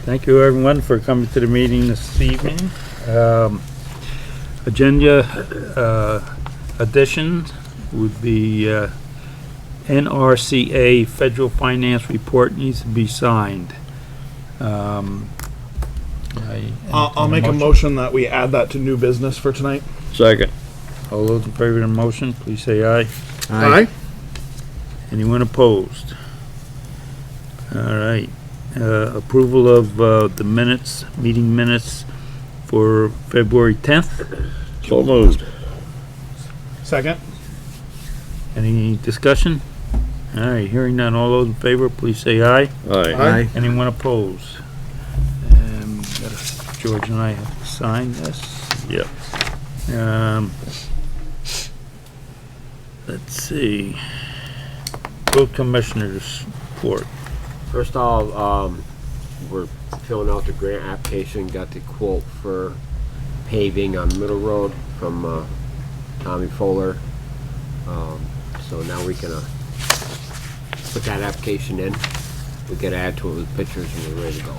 Thank you, everyone, for coming to the meeting this evening. Agenda addition would be NRCA Federal Finance Report needs to be signed. I'll make a motion that we add that to new business for tonight. Second. All those in favor of the motion, please say aye. Aye. Anyone opposed? All right. Approval of the minutes, meeting minutes for February 10th. So moved. Second. Any discussion? All right, hearing none. All those in favor, please say aye. Aye. Anyone opposed? George and I have to sign this. Yep. Let's see. Road Commissioners report. First of all, we're filling out the grant application, got the quote for paving on Middle Road from Tommy Fuller. So now we can put that application in. We can add to it with pictures and we're ready to go.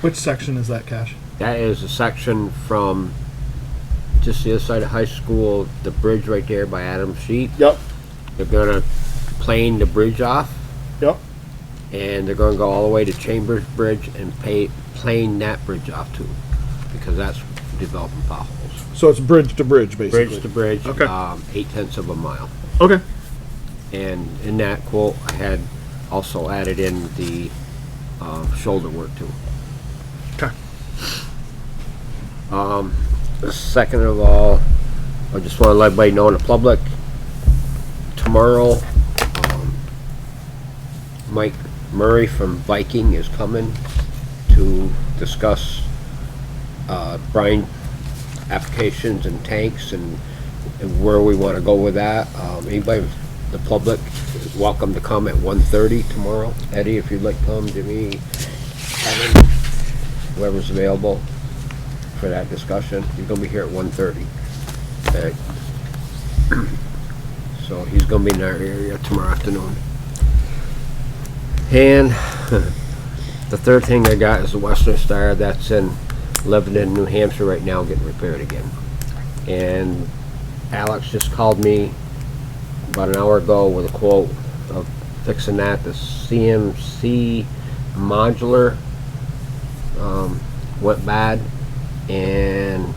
Which section is that, Cash? That is a section from just the other side of high school, the bridge right there by Adam's Sheep. Yep. They're gonna plane the bridge off. Yep. And they're going to go all the way to Chambers Bridge and plane that bridge off too, because that's developing potholes. So it's bridge to bridge, basically. Bridge to bridge, Okay. 0.8 of a mile. Okay. And in that quote, I had also added in the shoulder work too. Okay. Second of all, I just want to let everybody know in the public, tomorrow, Mike Murray from Viking is coming to discuss brine applications and tanks and where we want to go with that. Anybody, the public, is welcome to come at 1:30 tomorrow. Eddie, if you'd like to come, Jimmy, Kevin, whoever's available for that discussion. He's going to be here at 1:30. Okay. So he's going to be in our area tomorrow afternoon. And the third thing I got is the Western Star that's in Lebanon, New Hampshire right now getting repaired again. And Alex just called me about an hour ago with a quote of fixing that. The CMC modular went bad, and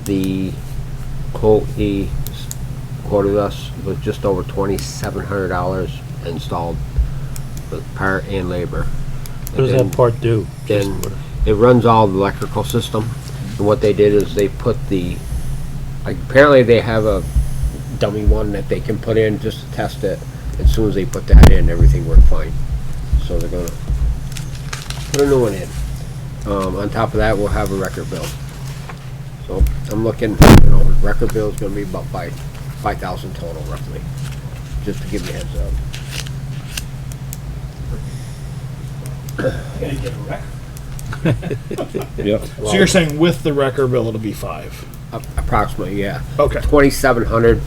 the quote he quoted us was just over $2,700 installed with part and labor. What does that part do? Then it runs all the electrical system, and what they did is they put the, apparently they have a dummy one that they can put in just to test it. As soon as they put that in, everything worked fine. So they're gonna put a new one in. On top of that, we'll have a record bill. So I'm looking, the record bill is gonna be about 5,000 total roughly, just to give you a heads up. Yep. So you're saying with the record bill, it'll be 5? Approximately, yeah. Okay. 2,700,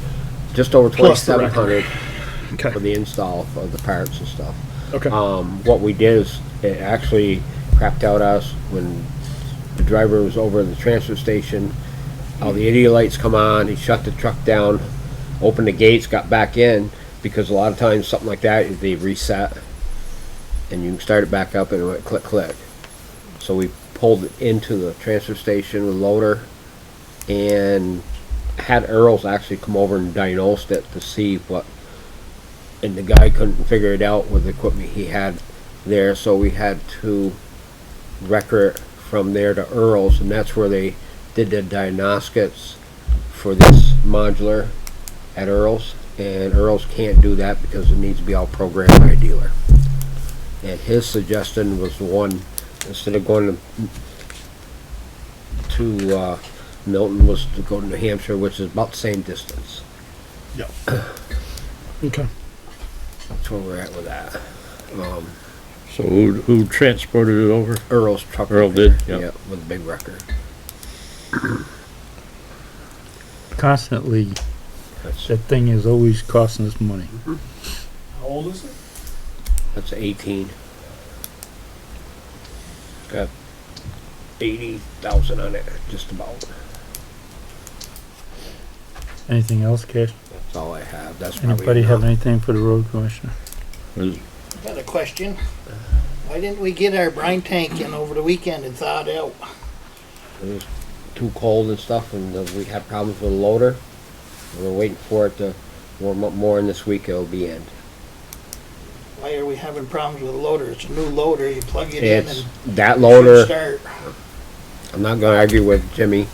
just over Plus the 2,700 Okay. for the install of the parts and stuff. Okay. What we did is it actually crapped out us when the driver was over at the transfer station. All the idiot lights come on. He shut the truck down, opened the gates, got back in, because a lot of times something like that they reset, and you can start it back up and it went click click. So we pulled it into the transfer station with a loader and had Earls actually come over and diagnosed it to see what, and the guy couldn't figure it out with the equipment he had there, so we had to record it from there to Earls, and that's where they did the diagnostics for this modular at Earls, and Earls can't do that because it needs to be all programmed by a dealer. And his suggestion was one, instead of going to Milton, was to go to New Hampshire, which is about the same distance. Yep. Okay. That's where we're at with that. So who transported it over? Earl's truck. Earl did? Yeah, Yep. with a big wrecker. Constantly, That's that thing is always costing us money. How old is it? That's 18. Got 80,000 on it, just about. Anything else, Cash? That's all I have. That's probably Anybody have enough. anything for the road commissioner? Got a question. Why didn't we get our brine tank in over the weekend and thaw it out? It was too cold and stuff, and we had problems with the loader. We're waiting for it to warm up more, and this week it'll be in. Why are we having problems with the loader? It's a new loader. You plug it It's in that and loader. start. I'm not gonna argue with Jimmy.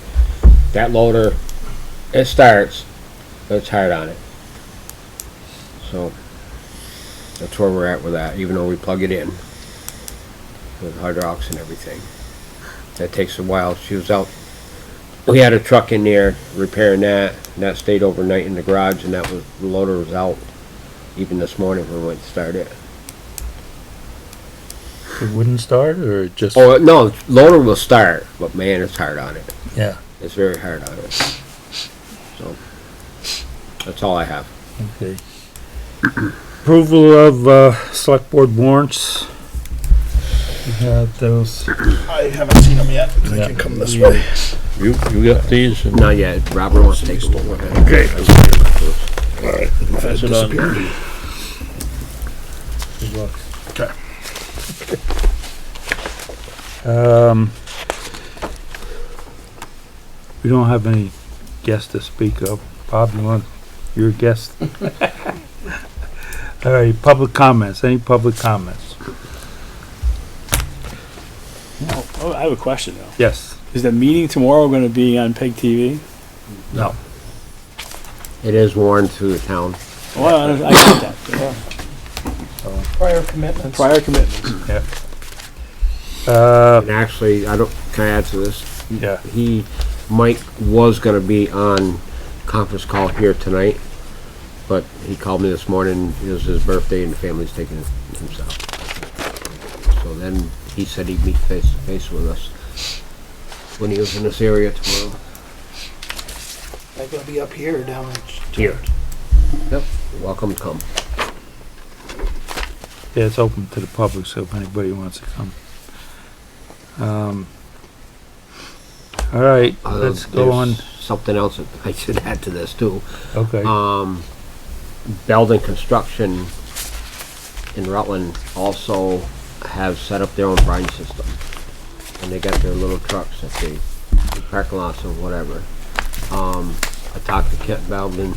That loader, it starts, but it's hard on it. So that's where we're at with that, even though we plug it in with hydraulics and everything. That takes a while. She was out. We had a truck in there repairing that, and that stayed overnight in the garage, and that was, the loader was out even this morning when we went to start it. It wouldn't start, or just? Oh, no, loader will start, but man, it's hard on it. Yeah. It's very hard on it. So, that's all I have. Okay. Approval of, select board warrants. We have those. I haven't seen them yet. They Yeah. can come this way. You got these? And Not yet. Robert wants to take a look. Okay. all right, pass it on. Good luck. Okay. We don't have any guests to speak of. Bob, you're a guest. All right, public comments. Any public comments? Oh, I have a question though. Yes. Is the meeting tomorrow going to be on PEG TV? No. It is warned through the town. Well, I get that. Yeah. Prior commitments. Prior commitments. And actually, can I add to this? Yeah. Mike was gonna be on conference call here tonight, but he called me this morning. It was his birthday and the family's taking himself. So then he said he'd meet face to face with us when he was in this area tomorrow. They're gonna be up here or down Here. Yep. Welcome to come. Yeah, it's open to the public, so if anybody wants to come. All right, let's go on. There's something else that I should add to this too. Okay. Belden Construction in Rutland also have set up their own brine system. And they got their little trucks at the parking lots or whatever. I talked to Kit Belden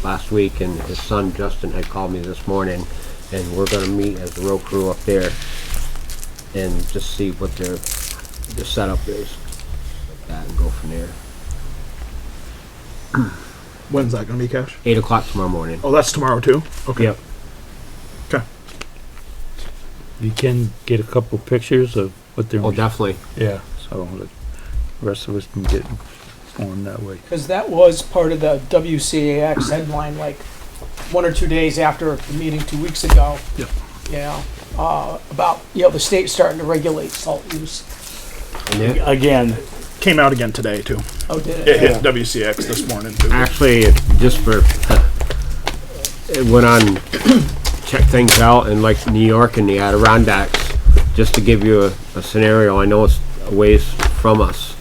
last week, and his son Justin had called me this morning, and we're gonna meet as the road crew up there and just see what their setup is. Like that, and go from there. When's that gonna be, Cash? 8 o'clock tomorrow morning. Oh, that's tomorrow too? Okay. Yep. Okay. You can get a couple pictures of what they're. Oh, definitely. Yeah, so the rest of us can get informed that way. Because that was part of the WCAX headline, like 1 or 2 days after the meeting 2 weeks ago. Yep. Yeah, about, the state starting to regulate salt use. And it, Again, Came out again today too. Oh, did It it? hit WCX this morning too. actually, just for, it went on, check things out, and like New York and the Adirondacks, just to give you a scenario, I know it's a ways from us.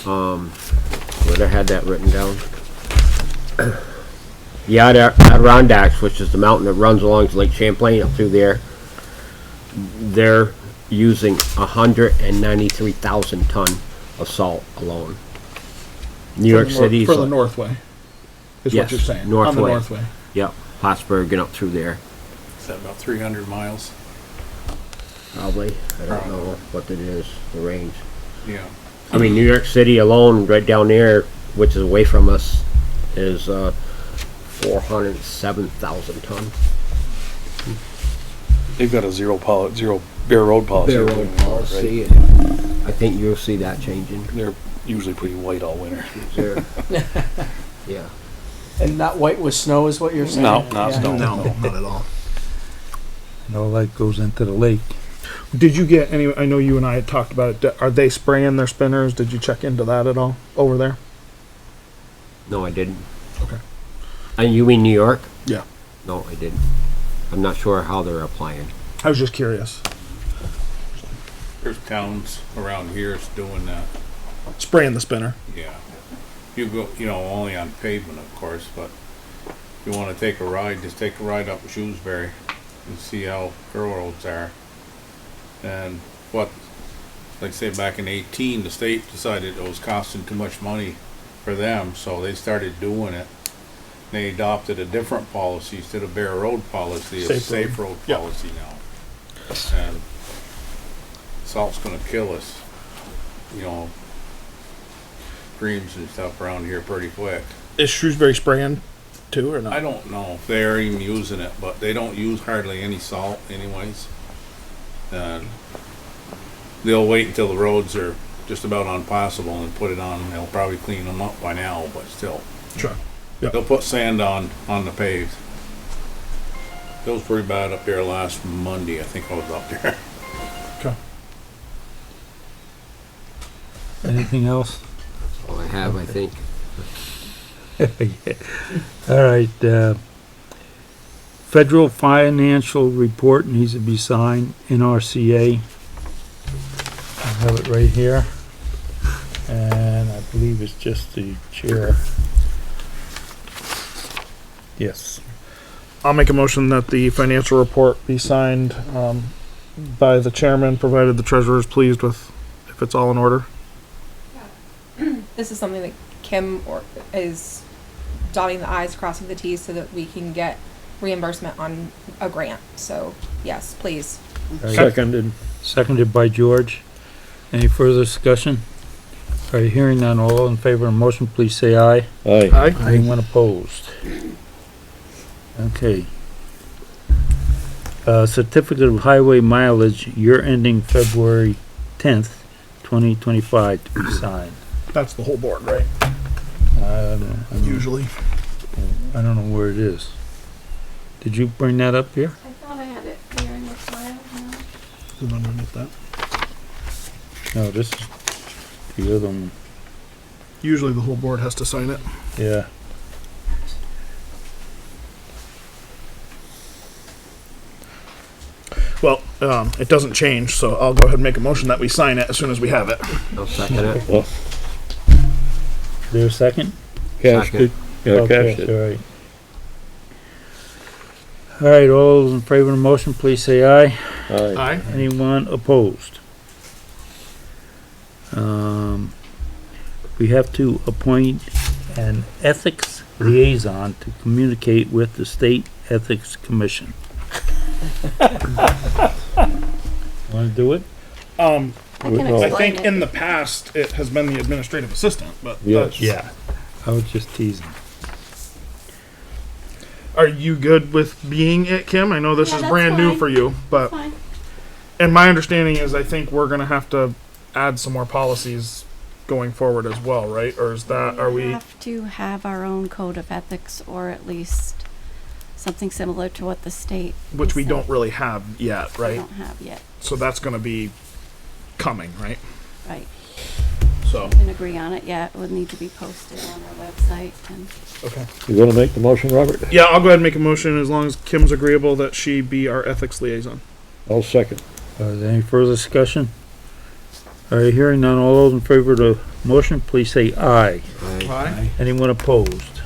Where I had that written down. The Adirondacks, which is the mountain that runs along to Lake Champlain up through there, they're using 193,000 ton of salt alone. New York City For the Northway. Is Yes, what you're saying. On the Northway. Northway. Yep, Plattsburgh and up through there, Is that about 300 miles? probably. I don't know what it is, the range. Yeah. I mean, New York City alone, right down there, which is away from us, is 407,000 ton. They've got a zero bare road policy. Their over own there, right? policy, and I think you'll see that changing. They're usually pretty white all winter. There. Yeah. And not white with snow is what you're saying? No, not Yeah. snow. No, not at all. And all that goes into the lake. Did you get any? I know you and I had talked about it. Are they spraying their spinners? Did you check into that at all over there? No, I didn't. Okay. And you mean New York? Yeah. No, I didn't. I'm not sure how they're applying. I was just curious. There's towns around here that's doing that, Spraying the spinner. yeah. You go, only on pavement, of course, but if you wanna take a ride, just take a ride up Shrewsbury and see how railroads are. And like say back in 18, the state decided it was costing too much money for them, so they started doing it. They adopted a different policy instead of bare road policy, it's safe road Yep. policy now. And salt's gonna kill us, streams and stuff around here pretty quick. Is Shrewsbury spraying too or I not? don't know if they're even using it, but they don't use hardly any salt anyways. And they'll wait until the roads are just about unpassable and put it on. They'll probably clean them up by now, but still. Sure. Yeah. They'll put sand on the paved. It was pretty bad up there last Monday. I think I was up there. Okay. Anything else? All I have, I think. All right, federal financial report needs to be signed, NRCA. I have it right here. And I believe it's just the chair. Yes. I'll make a motion that the financial report be signed by the chairman, provided the treasurer is pleased with if it's all in order. This is something that Kim is dotting the i's, crossing the t's, so that we can get reimbursement on a grant. So yes, please. Seconded. Seconded by George. Any further discussion? Are you hearing none? All in favor of the motion, please say aye. Aye. Anyone opposed? Okay. Certificate of highway mileage, year ending February 10th, 2025 to be signed. That's the whole board, right? I don't Usually. know where it is. Did you bring that up here? I thought I had it here in the file. No. Is it underneath that? No, this is the other one. Usually the whole board has to sign it. Yeah. Well, it doesn't change, so I'll go ahead and make a motion that we sign it as soon as we have it. I'll second it. Well, There a second? cashed it. Yeah, Okay, cashed it. all right. All right, all those in favor of the motion, please say aye. Aye. Aye. Anyone opposed? We have to appoint an ethics liaison to communicate with the State Ethics Commission. Want to do it? I can No. I explain think it. in the past, it has been the administrative assistant, but Yes. Yeah. I was just teasing. are you good with being it, Kim? I know this Yeah, is that's brand new fine. for you, but, Fine. and my understanding is I think we're gonna have to add some more policies going forward as well, right? Or is that, are we? have to have our own code of ethics, or at least something similar to what the state. Which has we said. don't really have yet, We right? don't have yet, So that's gonna be coming, right? right? So, We can agree on it yet. It would need to be posted on our website and. okay. You gonna make the motion, Robert? Yeah, I'll go ahead and make a motion as long as Kim's agreeable that she be our ethics liaison. I'll second. Is there any further discussion? Are you hearing none? All those in favor of the motion, please say aye. Aye. Anyone opposed?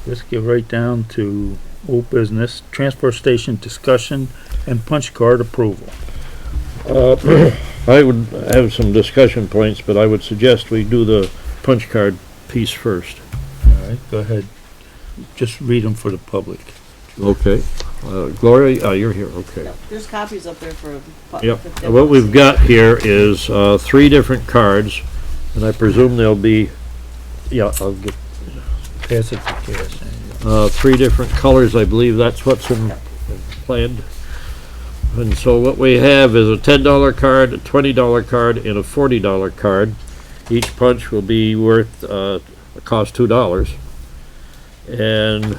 Let's get right down to old business, transfer station discussion and punch card approval. I would have some discussion points, but I would suggest we do the punch card piece first. All right, go ahead. Just read them for the public. Okay. Gloria, you're here, okay. There's copies up there for. Yep. What we've got here is, 3 different cards, and I presume there'll be, yeah, I'll get, Pass it to Cass. 3 different colors, I believe that's what's in planned. And so what we have is a $10 card, a $20 card, and a $40 card. Each punch will be worth, cost $2. And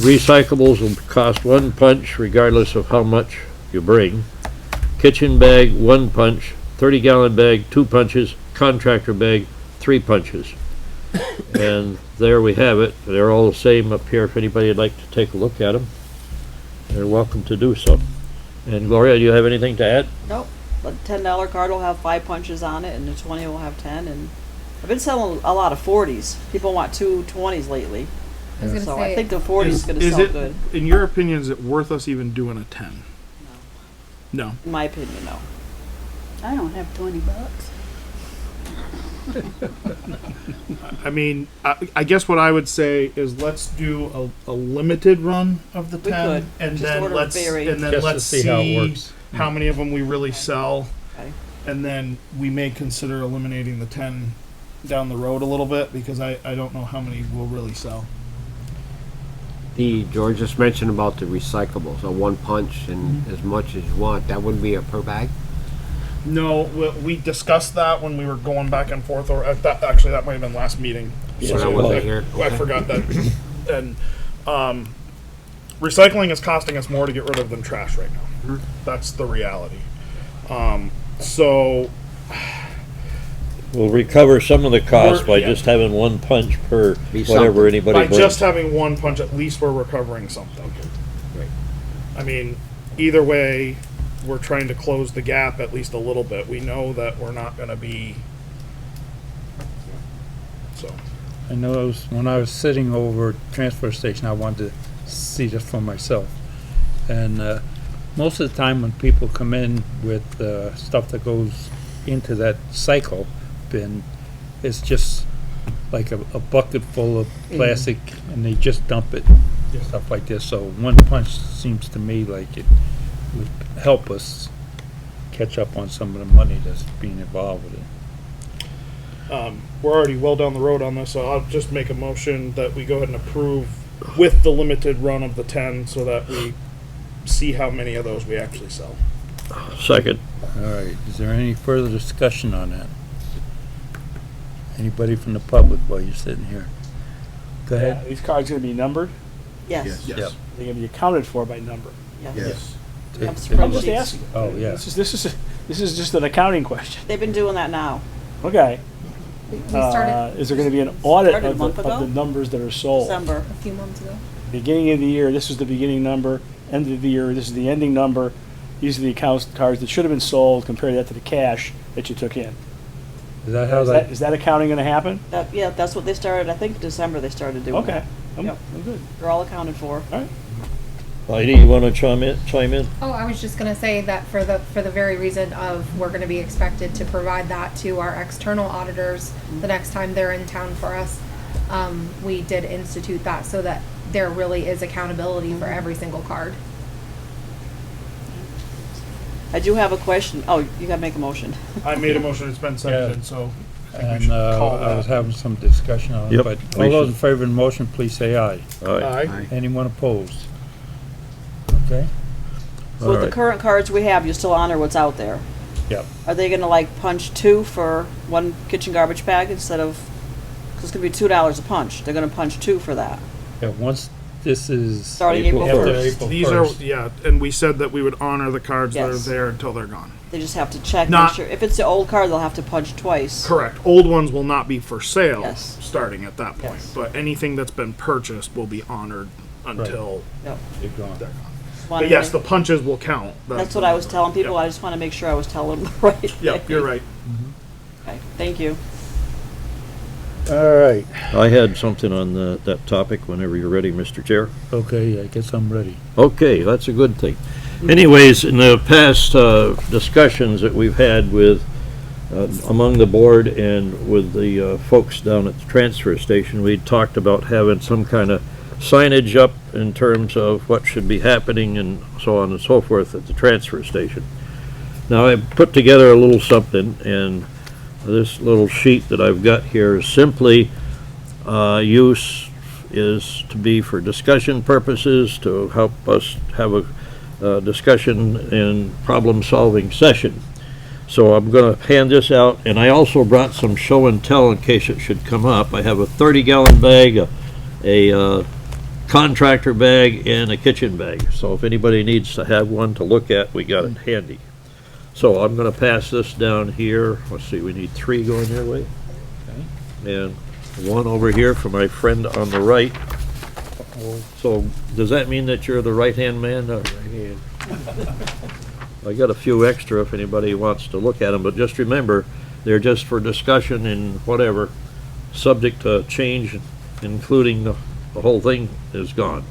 recyclables will cost 1 punch regardless of how much you bring. Kitchen bag, 1 punch. 30-gallon bag, 2 punches. Contractor bag, 3 punches. And there we have it. They're all the same up here if anybody would like to take a look at them. They're welcome to do so. And Gloria, do you have anything to add? Nope. The $10 card will have 5 punches on it, and the 20 will have 10. And I've been selling a lot of 40s. People want 2 20s lately, I was gonna so say, I think the 40 is going to Is sell it, good. in your opinion, is it worth us even doing a 10? No. In my opinion, no. I don't have $20. I mean, I guess what I would say is let's do a limited run of the We 10, could. and Just then order let's very- and then Just to let's see how it works. how many of them we really sell, Okay. and then we may consider eliminating the 10 down the road a little bit because I don't know how many we'll really sell. George just mentioned about the recyclables, a 1 punch and as much as you want. That wouldn't be a per bag? No, we discussed that when we were going back and forth, or actually that might have been last meeting. When I wasn't here. I forgot that. And recycling is costing us more to get rid of than trash right now. That's the reality. So We'll recover some of the cost by Yeah. just having 1 punch per Be whatever something. anybody by brings. just having 1 punch, at least we're recovering something. Right. I mean, either way, we're trying to close the gap at least a little bit. We know that we're not going to be. So. I know when I was sitting over at the transfer station, I wanted to see this for myself. And most of the time when people come in with stuff that goes into that cycle bin, it's just like a bucket full of plastic and they just dump it, stuff like this. So 1 punch seems to me like it would help us catch up on some of the money that's being involved with it. We're already well down the road on this, so I'll just make a motion that we go ahead and approve with the limited run of the 10 so that we see how many of those we actually sell. Second. All right, is there any further discussion on that? Anybody from the public while you're sitting here? Go Yeah, ahead. these cards gonna be numbered. Yes. Yep. They're gonna be accounted for by number. Yes. Yes. We have I'm just spreadsheets. asking. Oh, yeah. This is just an accounting question. They've been doing that now. Okay. we started Is there gonna be an audit Started a of month the ago? numbers that are sold? December. a few months ago. Beginning of the year, this is the beginning number. End of the year, this is the ending number. These are the accounts cards that should have been sold. Compare that to the cash that you took in. Is that how that? Is that accounting gonna happen? Yeah, that's what they started. I think December they started doing Okay. that. I'm Yep. good. They're all accounted for. Heidi, you wanna chime in? Oh, I was just gonna say that for the very reason of we're gonna be expected to provide that to our external auditors the next time they're in town for us. We did institute that so that there really is accountability for every single card. I do have a question. Oh, you gotta make a motion. I made a motion, it's been seconded, so I think we And should call I was that. having some discussion on it, Yep, but we all those should. in favor of the motion, please say aye. All right. Aye. Anyone opposed? Okay? So with the Alright. current cards we have, you still honor what's out there. Yep. Are they gonna like punch 2 for 1 kitchen garbage bag instead of, cause it's gonna be $2 a punch. They're gonna punch 2 for that. Yeah, once this is. Starting April April after 1st. April These 1st. are, yeah, and we said that we would honor the cards that are Yes. there until they're gone. They just have to check, make Not- sure. If it's the old card, they'll have to punch twice. Correct. Old ones will not be for sale Yes. starting at that point, Yes. but anything that's been purchased will be honored until Yep. They're gone. they're gone. Wanna But yes, make- the punches will count. That's what I was telling people. Yep. I just wanna make sure I was telling them the right Yep, thing. you're right. Okay, thank you. All right, I had something on that topic whenever you're ready, Mr. Chair. okay, I guess I'm ready. Okay, that's a good thing. Anyways, in the past discussions that we've had with, among the board and with the folks down at the transfer station, we talked about having some kind of signage up in terms of what should be happening and so on and so forth at the transfer station. Now, I put together a little something, and this little sheet that I've got here is simply use is to be for discussion purposes, to help us have a discussion and problem-solving session. So I'm going to hand this out, and I also brought some show and tell in case it should come up. I have a 30-gallon bag, a contractor bag, and a kitchen bag. So if anybody needs to have one to look at, we got it handy. So I'm going to pass this down here. Let's see, we need 3 going your way. And 1 over here for my friend on the right. So does that mean that you're the right-hand man? I got a few extra if anybody wants to look at them, but just remember, they're just for discussion and whatever, subject to change, including the whole thing is gone.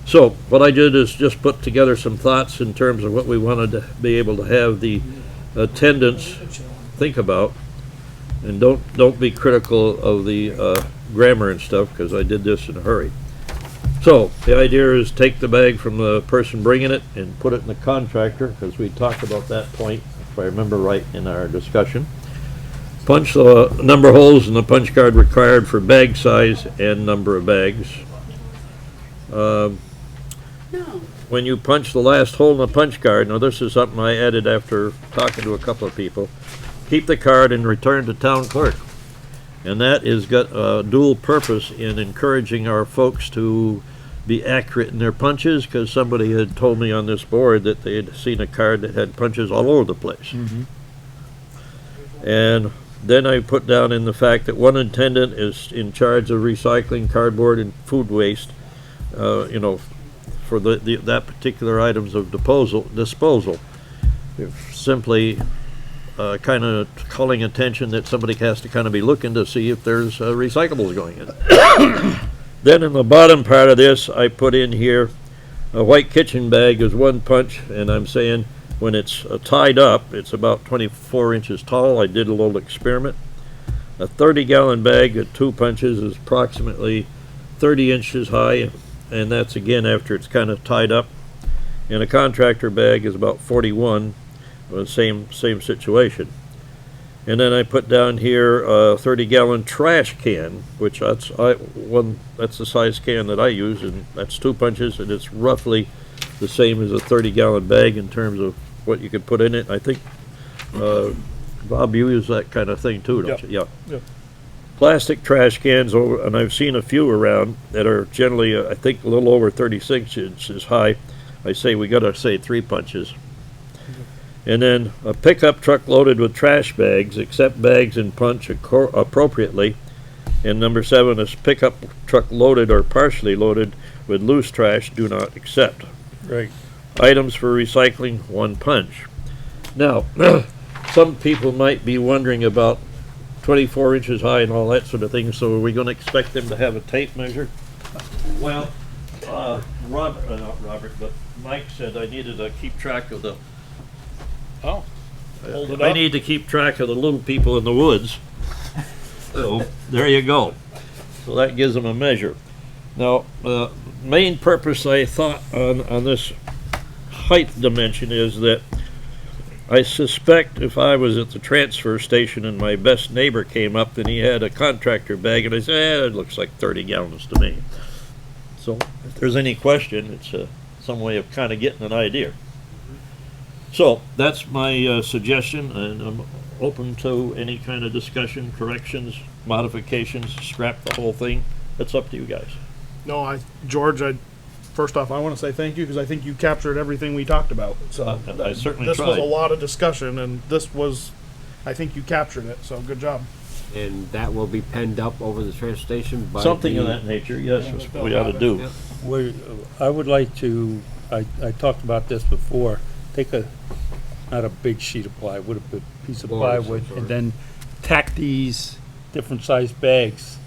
So, what I did is just put together some thoughts in terms of what we wanted to be able to have the attendants think about. And don't be critical of the grammar and stuff, because I did this in a hurry. So, the idea is take the bag from the person bringing it and put it in the contractor, because we talked about that point, if I remember right, in our discussion. Punch the number of holes in the punch card required for bag size and number of bags. When you punch the last hole in the punch card, now this is something I added after talking to a couple of people, keep the card and return to town clerk. And that is got a dual purpose in encouraging our folks to be accurate in their punches, because somebody had told me on this board that they had seen a card that had punches all over the place. And then I put down in the fact that one attendant is in charge of recycling cardboard and food waste, you know, for that particular items of disposal. Simply kind of calling attention that somebody has to kind of be looking to see if there's recyclables going in. Then in the bottom part of this, I put in here a white kitchen bag is one punch, and I'm saying when it's tied up, it's about 24 inches tall. I did a little experiment. A 30-gallon bag at 2 punches is approximately 30 inches high, and that's again after it's kind of tied up. And a contractor bag is about 41, the same situation. And then I put down here a 30-gallon trash can, which that's the size can that I use, and that's 2 punches, and it's roughly the same as a 30-gallon bag in terms of what you could put in it. I think Bob, you use that kind of thing too, don't you? Yeah. Plastic trash cans, and I've seen a few around that are generally, I think, a little over 36 inches high. I say we got to say 3 punches. And then a pickup truck loaded with trash bags, accept bags and punch appropriately. And number 7 is pickup truck loaded or partially loaded with loose trash, do not accept. Right. Items for recycling, 1 punch. Now, some people might be wondering about 24 inches high and all that sort of thing, so are we going to expect them to have a tape measure? Well, not Robert, but Mike said I needed to keep track of the... Oh, hold it I up. need to keep track of the little people in the woods. So, there you go. So that gives them a measure. Now, the main purpose I thought on this height dimension is that I suspect if I was at the transfer station and my best neighbor came up and he had a contractor bag, and I said, it looks like 30 gallons to me. So if there's any question, it's some way of kind of getting an idea. So that's my suggestion, and I'm open to any kind of discussion, corrections, modifications, scrap the whole thing. It's up to you guys. No, George, first off, I want to say thank you, because I think you captured everything we talked about. So I certainly this was tried. a lot of discussion, and I think you captured it. So good job. And that will be penned up over the transfer station by Something the- of that nature, yes, is what we ought to do. Yep. I would like to, I talked about this before, take not a big sheet of plywood, a piece of Boards, plywood, sure. and then tack these different sized bags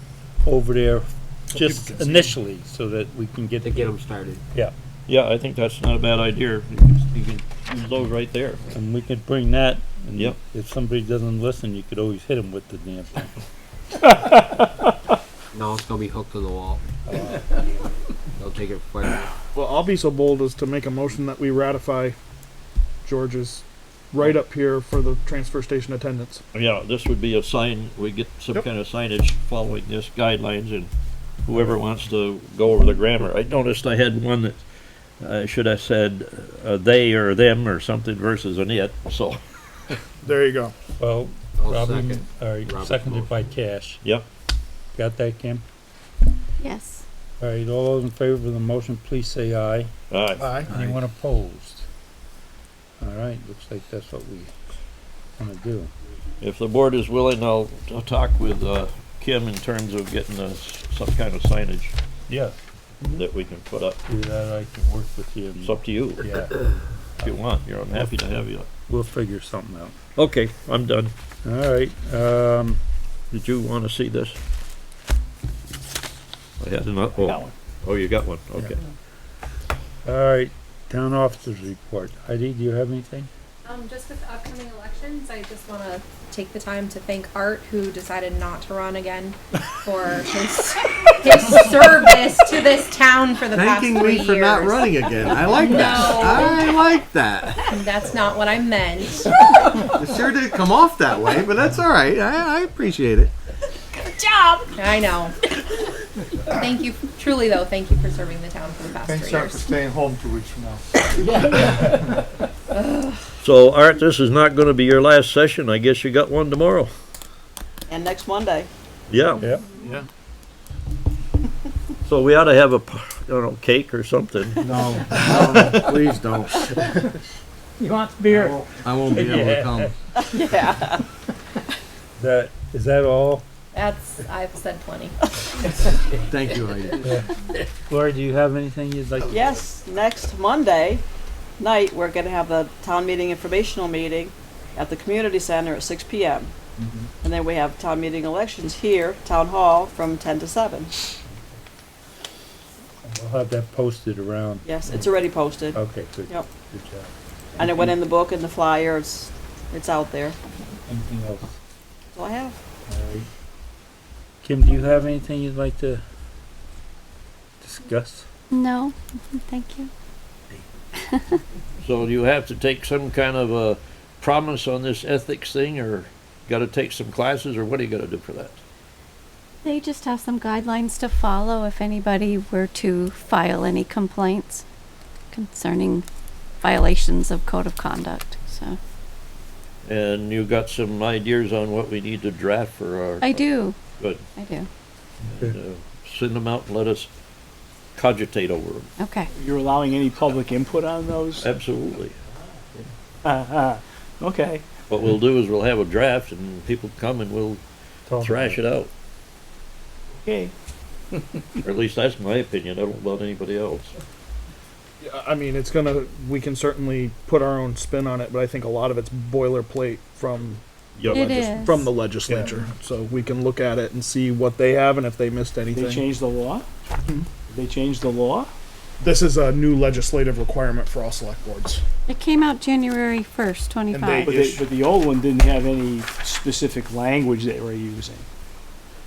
over there people just can see initially, so that we can get. To get them started. Yeah, Yeah, I think that's not a bad idea. You can use those right there. and we could bring that, and Yep. if somebody doesn't listen, you could always hit them with the damn thing. No, it's gonna be hooked to the wall. They'll take it further. Well, I'll be so bold as to make a motion that we ratify George's right up here for the transfer station attendance. Yeah, this would be a sign, we get some Yep. kind of signage following this guidelines, and whoever wants to go over the grammar. I noticed I had one that should have said they or them or something versus an it, so, There you go. Well, I'll Robin, second all right, Robert's seconded motion. by Cash. yep. Got that, Kim? Yes. All right, all those in favor of the motion, please say aye. Alright, Aye. Anyone opposed? All right, looks like that's what we want to do. if the board is willing, I'll talk with Kim in terms of getting some kind of signage. Yeah. that we can put up. Do that, I can work with you. It's up to you. Yeah, If you want, I'm happy to have you. we'll figure something out. Okay, I'm done. All right, Did you want to see this? I had enough. Got one. Oh, you got one, okay. all right, town officers report. Heidi, do you have anything? Just with the upcoming elections, I just want to take the time to thank Art, who decided not to run again, for his service to this town for the past 3 Thanking me years. for not running again. I like that. No. I like that. That's not what I meant. It sure did come off that way, but that's all right. I appreciate it. Good job. I know. Thank you, truly though. Thank you for serving the town for the past 3 years. staying home 2 weeks from now. So, Art, this is not gonna be your last session. I guess you got one tomorrow. And next Monday. Yeah. Yeah. Yeah. So we ought to have a, cake or something. No, please don't. You want beer? I won't be able to come. Yeah. Is that all? I've said plenty. Thank you, Heidi. Laura, do you have anything you'd like? Yes, next Monday night, we're gonna have the town meeting informational meeting at the community center at 6 p.m. And then we have town meeting elections here, town hall, from 10 to 7. We'll have that posted around. Yes, it's already posted. Okay, good. Yep. Good job. And it went in the book and the flyer, it's out there. Anything else? That's all I have. All right. Kim, do you have anything you'd like to discuss? No, thank you. So do you have to take some kind of a promise on this ethics thing, or gotta take some classes, or what do you gotta do for that? They just have some guidelines to follow if anybody were to file any complaints concerning violations of code of conduct, so. And you got some ideas on what we need to draft for our... I do. Good. I do. And, send them out and let us cogitate over them. Okay. You're allowing any public input on those? Absolutely. Okay. What we'll do is we'll have a draft and people come and we'll thrash it out. Okay. Or at least that's my opinion. I don't know about anybody else. Yeah, I mean, we can certainly put our own spin on it, but I think a lot of it's boilerplate from It is. from the legislature. So we can look at it and see what they have and if they missed Did anything. they change the law? Did they change the law? This is a new legislative requirement for all select boards. It came out January 1st, 25. But the old one didn't have any specific language they were using.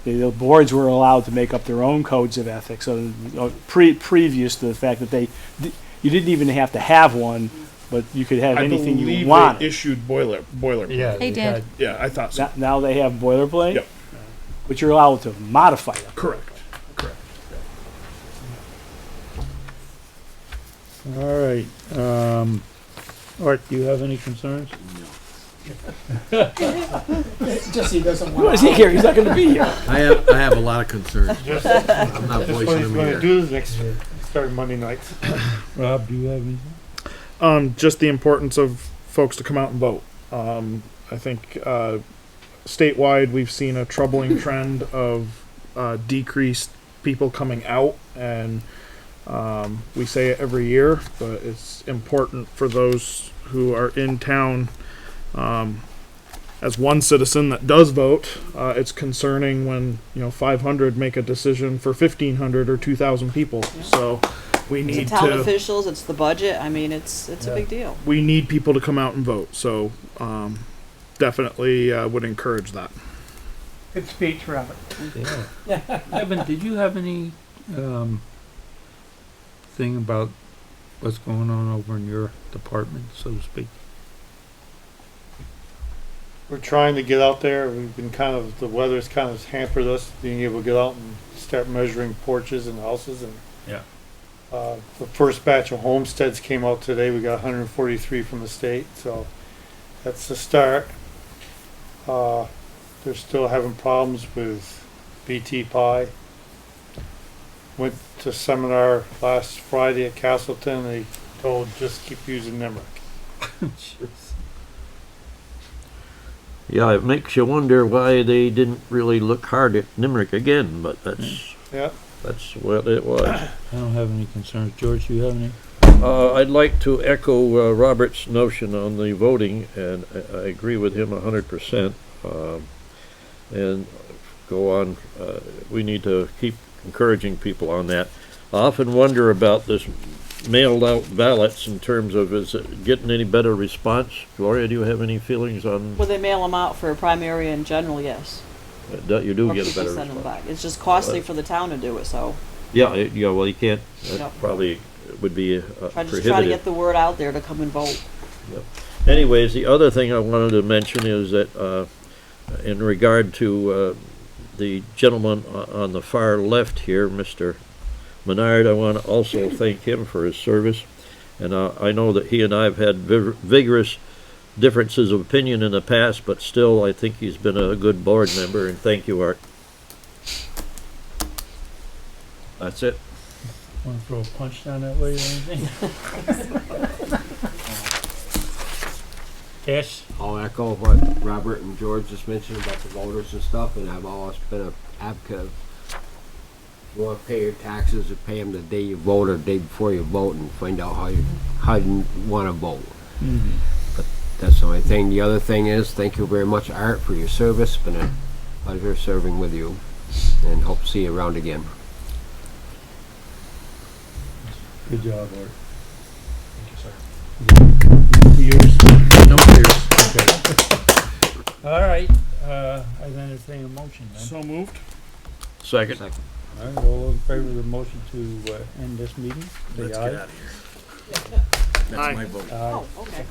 The boards were allowed to make up their own codes of ethics, so previous to the fact that you didn't even have to have one, but you could have anything you They wanted. issued boilerplate. Yeah. They did. had- Yeah, I thought so. Now they have boilerplate? Yep. But you're allowed to modify it. Correct. Correct. All right. Art, do you have any concerns? Just he doesn't Who want is he here? He's not gonna be here. I have a lot of concerns. I'm not voicing them here. do next starting Monday nights. Rob, do you have anything? Just the importance of folks to come out and vote. I think statewide we've seen a troubling trend of decreased people coming out, and we say it every year, but it's important for those who are in town. As one citizen that does vote, it's concerning when 500 make a decision for 1,500 or 2,000 people. So we It's the need town to. officials, it's the budget, I mean, it's a big deal. We need people to come out and vote. So definitely would encourage that. Good speech, Robert. Yeah. Evan, did you have any thing about what's going on over in your department, so to speak? We're trying to get out there. We've been the weather's kind of hampered us being able to get out and start measuring porches and houses. And Yeah. the first batch of homesteads came out today. We got 143 from the state, so that's the start. They're still having problems with BT pie. Went to seminar last Friday at Castleton. They told just keep using Nemrick. Yeah, it makes you wonder why they didn't really look hard at Nimerick again, but that's... Yeah, That's what it was. I don't have any concerns. George, you have any? I'd like to echo Robert's notion on the voting, and I agree with him 100%. And go on, we need to keep encouraging people on that. I often wonder about this mailed out ballots in terms of, is it getting any better response? Gloria, do you have any feelings on, Well, they mail them out for a primary in general, yes. that you do Or get a people better send them response? back. It's just costly for the town to do it, so Yeah, yeah, well, you can't, that Yep. probably would be try to prohibitive. get the word out there to come and vote. Anyways, the other thing I wanted to mention is that, in regard to, the gentleman on the far left here, Mr. Menard, I want to also thank him for his service. And, I know that he and I have had vigorous differences of opinion in the past, but still, I think he's been a good board member, and thank you, Art. That's it. Want to throw a punch down that way or anything? Cash? I'll echo what Robert and George just mentioned about the voters and stuff, and I've always been an advocate of, you want to pay your taxes, or pay them the day you vote or the day before you vote, and find out how you want to vote. Mm-hmm. But that's the only thing. The other thing is, thank you very much, Art, for your service. Been a pleasure serving with you, and hope to see you around again. Good job, Art. Thank you, sir. Yours? No fears. Okay. All right, I entertain a motion then. So moved. Second. All right, all in favor of the motion to end this meeting? Say Let's aye. get out of here. That's Aye. my vote. Aye. Oh, okay.